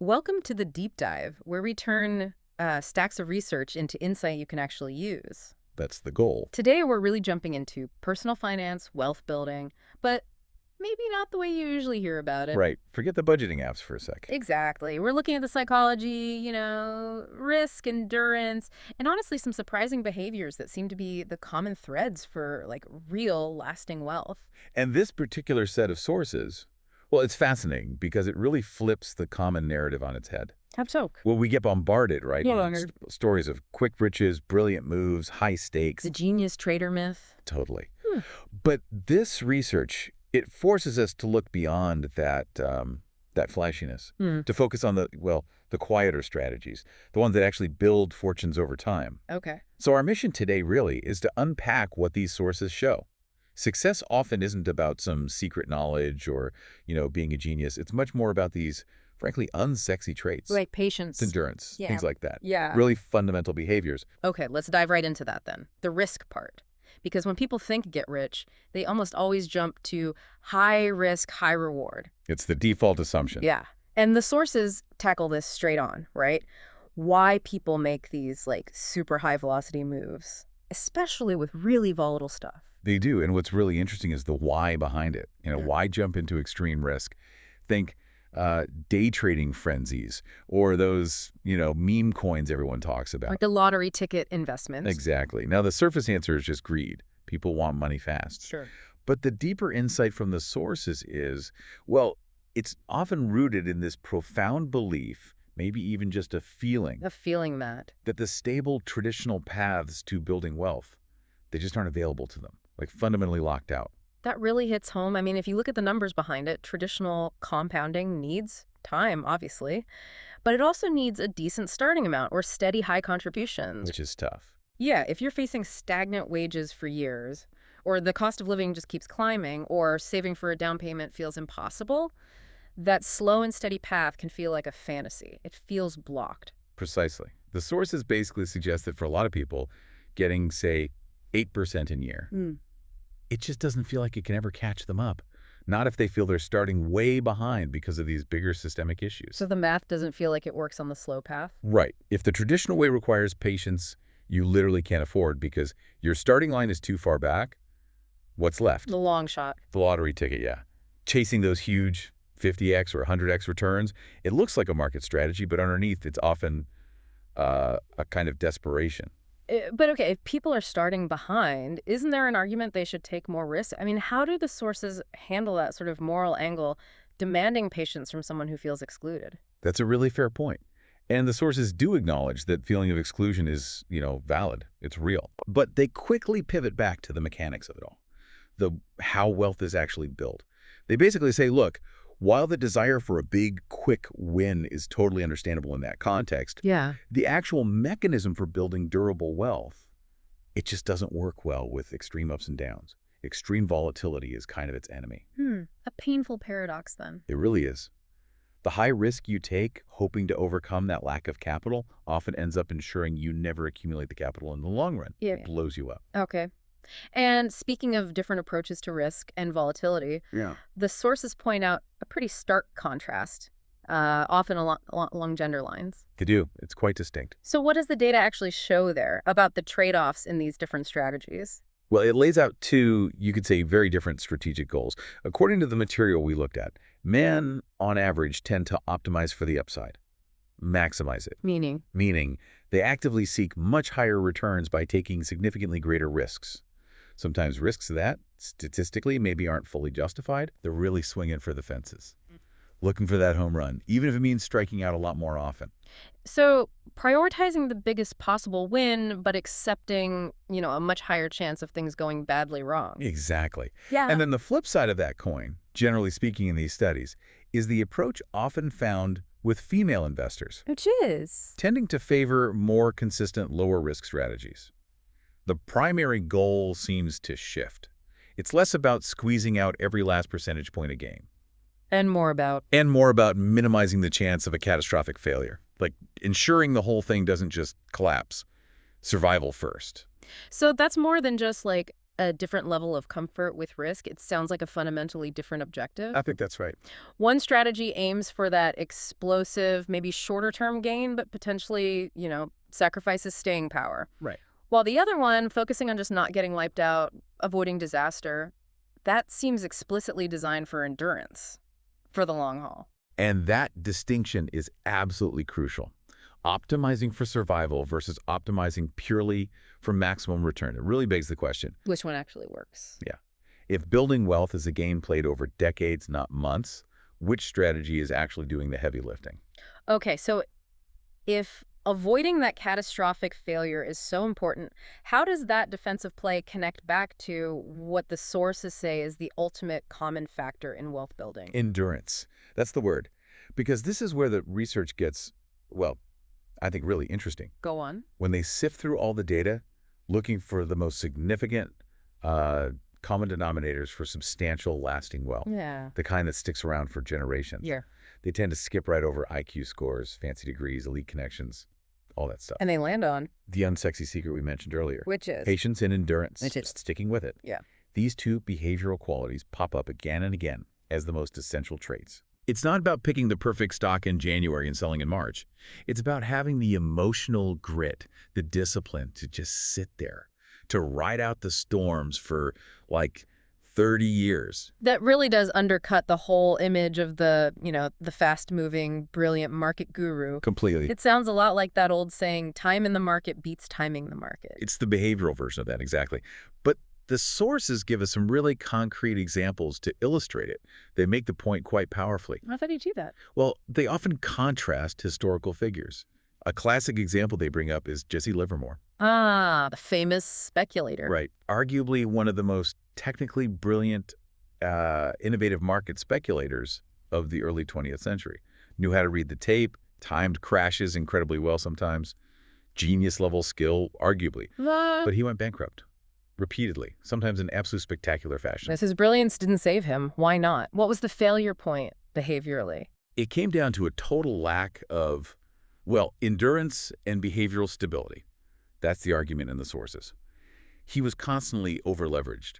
Welcome to the deep dive, where we turn stacks of research into insight you can actually use. That's the goal. Today, we're really jumping into personal finance, wealth building, but maybe not the way you usually hear about it. Right. Forget the budgeting apps for a sec. Exactly. We're looking at the psychology, risk, endurance, and honestly, some surprising behaviors that seem to be the common threads for, like, real, lasting wealth. And this particular set of sources, well, it's fascinating because it really flips the common narrative on its head. How so? Well, we get bombarded, right? Yeah, with stories of quick riches, brilliant moves, high stakes. The genius trader myth. Totally. But this research, it forces us to look beyond that flashiness, to focus on the quieter strategies, the ones that actually build fortunes over time. Okay. So our mission today really is to unpack what these sources show. Success often isn't about some secret knowledge or, being a genius. It's much more about these, frankly, unsexy traits. Like patience. Endurance, Yeah. things like that. Yeah. Really fundamental behaviors. Okay, let's dive right into that then. The risk part. Because when people think get rich, they almost always jump to high risk, high reward. It's the default assumption. Yeah. And the sources tackle this straight on, right? Why people make these like super high velocity moves, especially with really volatile stuff. They do. And what's really interesting is the why behind it. Why jump into extreme risk? Think day trading frenzies or those, meme coins everyone talks about. Like the lottery ticket investments. Exactly. Now, the surface answer is just greed. People want money fast. Sure. But the deeper insight from the sources is, well, it's often rooted in this profound belief, maybe even just a feeling that. that the stable traditional paths to building wealth, they just aren't available to them, like fundamentally locked out. That really hits home. I mean, if you look at the numbers behind it, traditional compounding needs time, obviously, but it also needs a decent starting amount or steady high contributions. Which is tough. Yeah, if you're facing stagnant wages for years, or the cost of living just keeps climbing, or saving for a down payment feels impossible, that slow and steady path can feel like a fantasy. It feels blocked. Precisely. The sources basically suggest that for a lot of people, getting, say, 8% a year, it just doesn't feel like it can ever catch them up. Not if they feel they're starting way behind because of these bigger systemic issues. So the math doesn't feel like it works on the slow path? Right. If the traditional way requires patience, you literally can't afford because your starting line is too far back. What's left? The long shot. The lottery ticket, yeah. Chasing those huge 50x or 100x returns, it looks like a market strategy, but underneath it's often a kind of desperation. But okay, if people are starting behind, isn't there an argument they should take more risk? I mean, how do the sources handle that sort of moral angle, demanding patience from someone who feels excluded? That's a really fair point. And the sources do acknowledge that feeling of exclusion is, valid. It's real. But they quickly pivot back to the mechanics of it all, how wealth is actually built. They basically say, look, while the desire for a big, quick win is totally understandable in that context, the actual mechanism for building durable wealth, it just doesn't work well with extreme ups and downs. Extreme volatility is kind of its enemy. A painful paradox, then. It really is. The high risk you take, hoping to overcome that lack of capital, often ends up ensuring you never accumulate the capital in the long run. Yeah. It blows you up. Okay. And speaking of different approaches to risk and volatility, the sources point out a pretty stark contrast, often along gender lines. They do. It's quite distinct. So what does the data actually show there about the trade-offs in these different strategies? Well, it lays out two, you could say, very different strategic goals. According to the material we looked at, men, on average, tend to optimize for the upside, maximize it. Meaning they actively seek much higher returns by taking significantly greater risks. Sometimes risks that, statistically, maybe aren't fully justified. They're really swinging for the fences, looking for that home run, even if it means striking out a lot more often. So prioritizing the biggest possible win, but accepting, a much higher chance of things going badly wrong. Exactly. Yeah. And then the flip side of that coin, generally speaking in these studies, is the approach often found with female investors. Which is? Tending to favor more consistent lower risk strategies. The primary goal seems to shift. It's less about squeezing out every last percentage point a game. And more about minimizing the chance of a catastrophic failure. Like ensuring the whole thing doesn't just collapse. Survival first. So that's more than just like a different level of comfort with risk. It sounds like a fundamentally different objective. I think that's right. One strategy aims for that explosive, maybe shorter-term gain, but potentially, sacrifices staying power. Right. While the other one, focusing on just not getting wiped out, avoiding disaster, that seems explicitly designed for endurance, for the long haul. And that distinction is absolutely crucial. Optimizing for survival versus optimizing purely for maximum return. It really begs the question. Which one actually works? Yeah. If building wealth is a game played over decades, not months, which strategy is actually doing the heavy lifting? Okay, so if avoiding that catastrophic failure is so important, how does that defensive play connect back to what the sources say is the ultimate common factor in wealth building? Endurance. That's the word. Because this is where the research gets, well, I think really interesting. Go on. When they sift through all the data, looking for the most significant common denominators for substantial lasting wealth, Yeah. the kind that sticks around for generations. Yeah. They tend to skip right over IQ scores, fancy degrees, elite connections, all that stuff. And they land on, The unsexy secret we mentioned earlier. which is? Patience and endurance. Which is? Just sticking with it. Yeah. These two behavioral qualities pop up again and again as the most essential traits. It's not about picking the perfect stock in January and selling in March. It's about having the emotional grit, the discipline to just sit there, to ride out the storms for like 30 years. That really does undercut the whole image of the fast-moving, brilliant market guru. Completely. It sounds a lot like that old saying, time in the market beats timing the market. It's the behavioral version of that, exactly. But the sources give us some really concrete examples to illustrate it. They make the point quite powerfully. How do you achieve that? Well, they often contrast historical figures. A classic example they bring up is Jesse Livermore. Ah, the famous speculator. Right. Arguably one of the most technically brilliant, innovative market speculators of the early 20th century. Knew how to read the tape, timed crashes incredibly well sometimes, genius-level skill, arguably. But he went bankrupt. Repeatedly, sometimes in absolute spectacular fashion. His brilliance didn't save him. Why not? What was the failure point behaviorally? It came down to a total lack of, well, endurance and behavioral stability. That's the argument in the sources. He was constantly over-leveraged.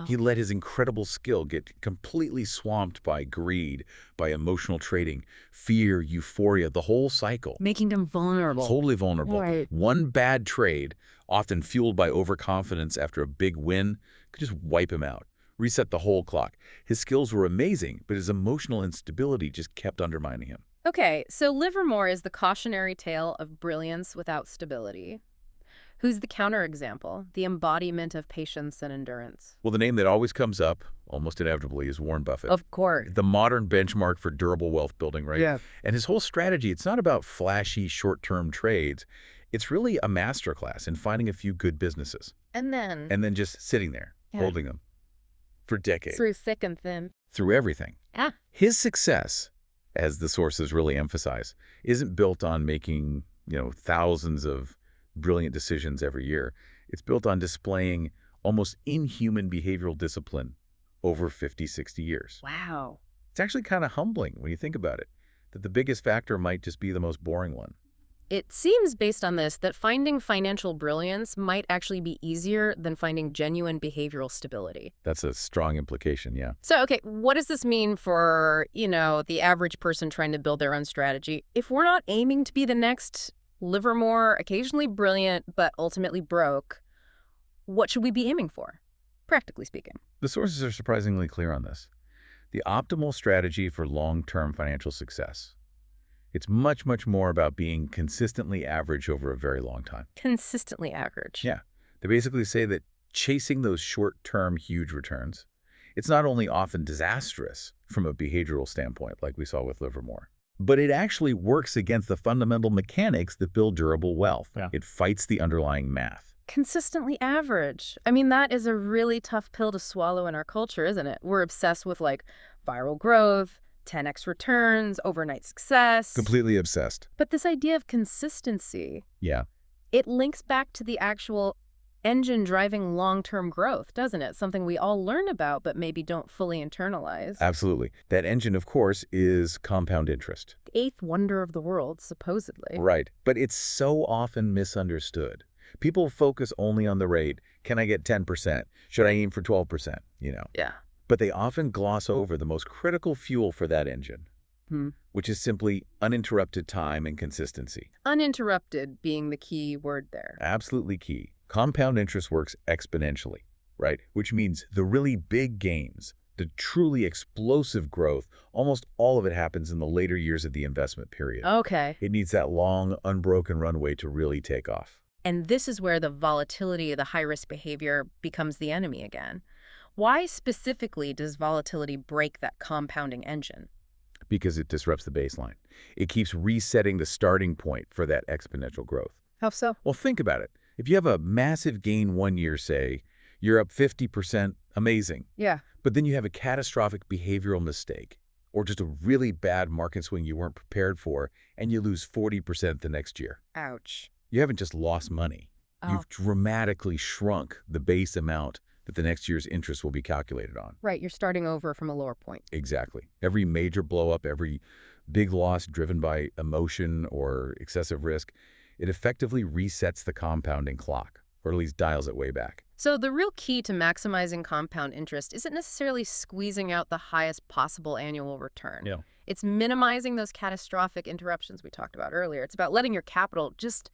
He let his incredible skill get completely swamped by greed, by emotional trading, fear, euphoria, the whole cycle. Making them vulnerable. Totally vulnerable. Right. One bad trade, often fueled by overconfidence after a big win, could just wipe him out, reset the whole clock. His skills were amazing, but his emotional instability just kept undermining him. Okay, so Livermore is the cautionary tale of brilliance without stability. Who's the counterexample, the embodiment of patience and endurance? Well, the name that always comes up, almost inevitably, is Warren Buffett. Of course. The modern benchmark for durable wealth building, right? Yeah. And his whole strategy, it's not about flashy short-term trades. It's really a masterclass in finding a few good businesses. And then And then just sitting there, holding them for decades. through thick and thin. Through everything. Ah. His success, as the sources really emphasize, isn't built on making, thousands of brilliant decisions every year. It's built on displaying almost inhuman behavioral discipline over 50, 60 years. Wow. It's actually kind of humbling when you think about it, that the biggest factor might just be the most boring one. It seems, based on this, that finding financial brilliance might actually be easier than finding genuine behavioral stability. That's a strong implication, yeah. So, okay, what does this mean for, the average person trying to build their own strategy? If we're not aiming to be the next Livermore, occasionally brilliant, but ultimately broke, what should we be aiming for, practically speaking? The sources are surprisingly clear on this. The optimal strategy for long-term financial success. It's much, much more about being consistently average over a very long time. Consistently average. Yeah. They basically say that chasing those short-term huge returns, it's not only often disastrous from a behavioral standpoint, like we saw with Livermore, but it actually works against the fundamental mechanics that build durable wealth. Yeah. It fights the underlying math. Consistently average. I mean, that is a really tough pill to swallow in our culture, isn't it? We're obsessed with, viral growth, 10x returns, overnight success. Completely obsessed. But this idea of consistency, Yeah. it links back to the actual engine driving long-term growth, doesn't it? Something we all learn about, but maybe don't fully internalize. Absolutely. That engine, of course, is compound interest. The eighth wonder of the world, supposedly. Right. But it's so often misunderstood. People focus only on the rate. Can I get 10%? Should I aim for 12%? Yeah. But they often gloss over the most critical fuel for that engine, Hmm. which is simply uninterrupted time and consistency. Uninterrupted being the key word there. Absolutely key. Compound interest works exponentially, right? Which means the really big gains, the truly explosive growth, almost all of it happens in the later years of the investment period. Okay. It needs that long, unbroken runway to really take off. And this is where the volatility of the high-risk behavior becomes the enemy again. Why specifically does volatility break that compounding engine? Because it disrupts the baseline. It keeps resetting the starting point for that exponential growth. How so? Well, think about it. If you have a massive gain one year, say, you're up 50%, amazing. Yeah. But then you have a catastrophic behavioral mistake or just a really bad market swing you weren't prepared for, and you lose 40% the next year. Ouch. You haven't just lost money. Oh. You've dramatically shrunk the base amount that the next year's interest will be calculated on. Right, you're starting over from a lower point. Exactly. Every major blow-up, every big loss driven by emotion or excessive risk, it effectively resets the compounding clock, or at least dials it way back. So the real key to maximizing compound interest isn't necessarily squeezing out the highest possible annual return. Yeah. It's minimizing those catastrophic interruptions we talked about earlier. It's about letting your capital just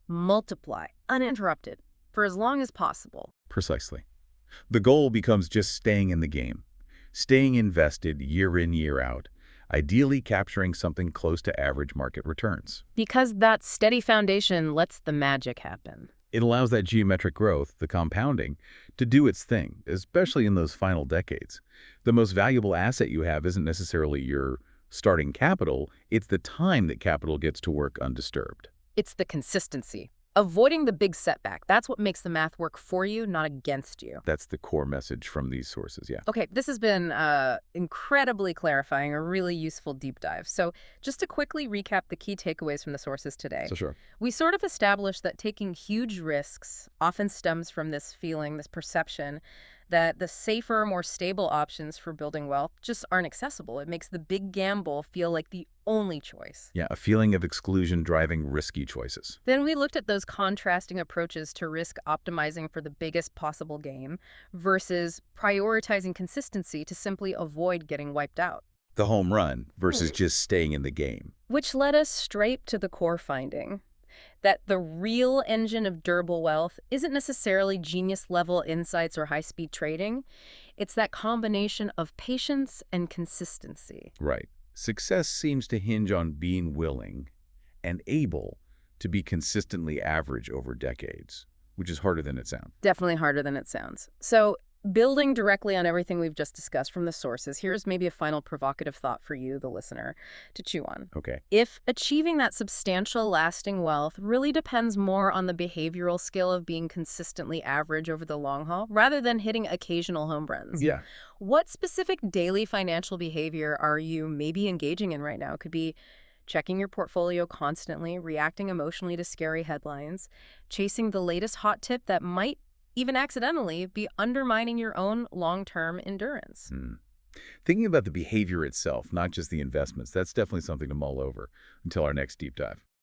multiply, uninterrupted, for as long as possible. Precisely. The goal becomes just staying in the game, staying invested year in, year out, ideally capturing something close to average market returns. Because that steady foundation lets the magic happen. It allows that geometric growth, the compounding, to do its thing, especially in those final decades. The most valuable asset you have isn't necessarily your starting capital, it's the time that capital gets to work undisturbed. It's the consistency. Avoiding the big setback. That's what makes the math work for you, not against you. That's the core message from these sources, yeah. Okay, this has been incredibly clarifying, a really useful deep dive. So just to quickly recap the key takeaways from the sources today. Sure. We sort of established that taking huge risks often stems from this feeling, this perception that the safer, more stable options for building wealth just aren't accessible. It makes the big gamble feel like the only choice. Yeah, a feeling of exclusion driving risky choices. Then we looked at those contrasting approaches to risk optimizing for the biggest possible gain versus prioritizing consistency to simply avoid getting wiped out. The home run versus just staying in the game. Which led us straight to the core finding that the real engine of durable wealth isn't necessarily genius-level insights or high-speed trading. It's that combination of patience and consistency. Right. Success seems to hinge on being willing and able to be consistently average over decades, which is harder than it sounds. Definitely harder than it sounds. So, building directly on everything we've just discussed from the sources, here's maybe a final provocative thought for you, the listener, to chew on. Okay. If achieving that substantial lasting wealth really depends more on the behavioral skill of being consistently average over the long haul, rather than hitting occasional home runs, Yeah. what specific daily financial behavior are you maybe engaging in right now? It could be checking your portfolio constantly, reacting emotionally to scary headlines, chasing the latest hot tip that might even accidentally be undermining your own long-term endurance. Thinking about the behavior itself, not just the investments, that's definitely something to mull over until our next deep dive.